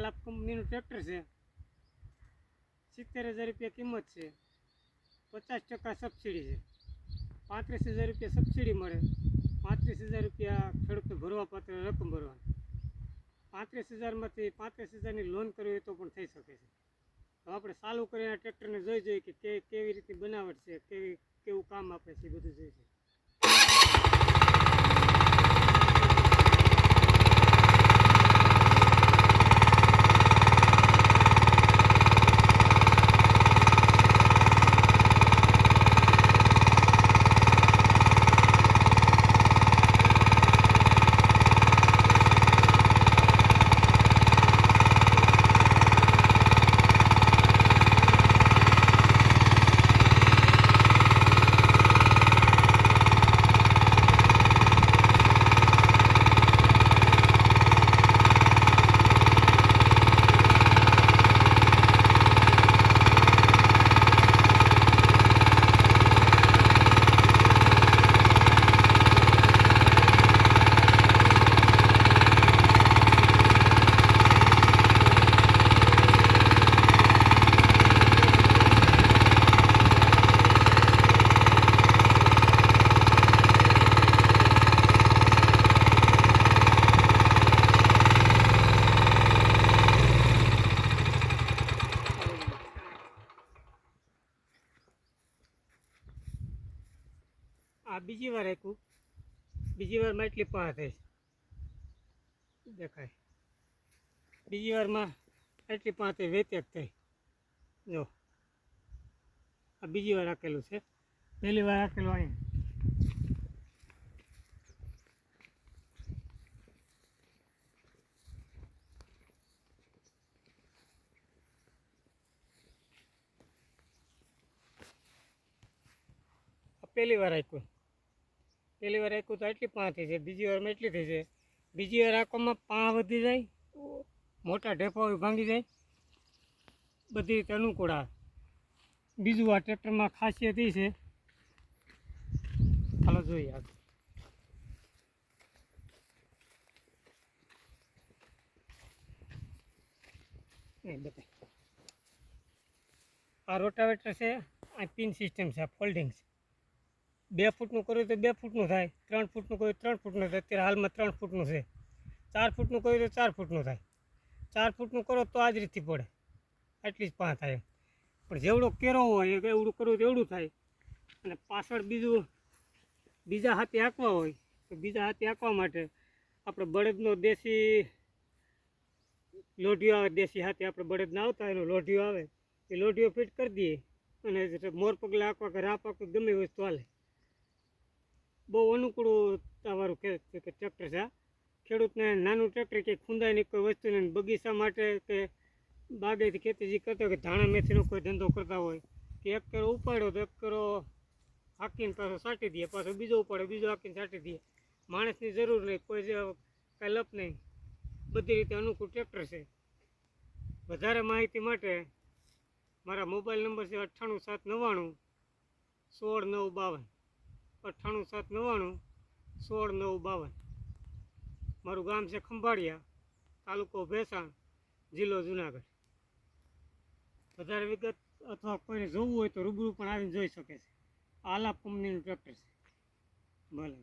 આલાપ કંપનીનું ટ્રેક્ટર છે. 70,000 રૂપિયા કિંમત છે. 50% સબસિડી છે. 35,000 રૂપિયા સબસિડી મળે. 35,000 રૂપિયા ખેડૂતને ભરવા પાત્ર રકમ ભરવાની. 35,000માંથી 35,000ની લોન કરવી હોય તો પણ થઈ શકે છે. તો આપણે ચાલુ કરીને ટ્રેક્ટરને જોઈએ કે કેવી રીતની બનાવટ છે, કેવું કામ આપે છે, એ બધું જોઈએ છે. આ બીજી વાર આપ્યું. બીજી વારમાં એટલી પાસ થઈ દેખાય. બીજી વારમાં એટલી પાંચ વેચેક થઈ. જો આ બીજી વાર રાખેલું છે. પહેલી વાર રાખેલું અહીંયા. પહેલી વાર આપ્યું. પહેલી વાર આપ્યું તો એટલી પાંચ થઈ છે. બીજી વારમાં એટલી થઈ છે. બીજી વાર આંખોમાં પાંચ વધી જાય, મોટા ઢેફા ભાંગી જાય, બધી રીતે અનુકૂળ આવે. બીજું આ ટ્રેક્ટરમાં ખાસિયત એ છે, ચાલો જોઈએ આગળ. આ રોટાવેટર છે. આ પિન સિસ્ટમ છે. આ ફોલ્ડિંગ છે. 2 ફૂટનું કર્યું તો 2 ફૂટનું થાય. 3 ફૂટનું કર્યું 3 ફૂટનું થાય. અત્યારે હાલમાં 3 ફૂટનું છે. 4 ફૂટનું કર્યું તો 4 ફૂટનું થાય. 4 ફૂટનું કરો તો આ જ રીતથી પડે. આટલી જ પાંચ થાય. પણ જેવડો કેરો હોય એવડું કરવું તો એવડું થાય. અને પાછળ બીજા હાથે હાંકવા હોય તો બીજા હાથે હાંકવા માટે આપણે બળદનો દેશી લોઢિયો આવે. દેશી હાથે આપણે બળદના આવતા એનો લોઢિયો આવે. એ લોઢિયો ફિટ કરી દઈએ અને મોર પગલા હાંકવા કે રાપ હાંકવા ગમે વસ્તુ હાલે. બહુ અનુકૂળતાવાળું ટ્રેક્ટર છે. ખેડૂતને નાનું ટ્રેક્ટર કે ખૂંદાયની કોઈ વસ્તુને બગીચા માટે કે બાગાયતી ખેતી જે કરતા હોય કે ધાણા મેથીનો કોઈ ધંધો કરતા હોય કે એક કેરો ઉપાડ્યો તો એક કેરો હાંકીને પાછો સાટી દઈએ, પાછો બીજો ઉપાડ્યો બીજો હાંકીને સાટી દઈએ. માણસની જરૂર નહીં, કોઈ કાંઈ લપ નહીં. બધી રીતે અનુકૂળ ટ્રેક્ટર છે. વધારે માહિતી માટે મારા મોબાઈલ નંબર છે 98 799 16 952. 98 799 16 952. મારું ગામ છે ખંભાળિયા, તાલુકો ભેસાણ, જિલ્લો જુનાગઢ. વધારે વિગત અથવા કોઈને જોવું હોય તો રૂબરૂ પણ આવીને જોઈ શકે છે. આલાપ કંપનીનું ટ્રેક્ટર છે. ભલે.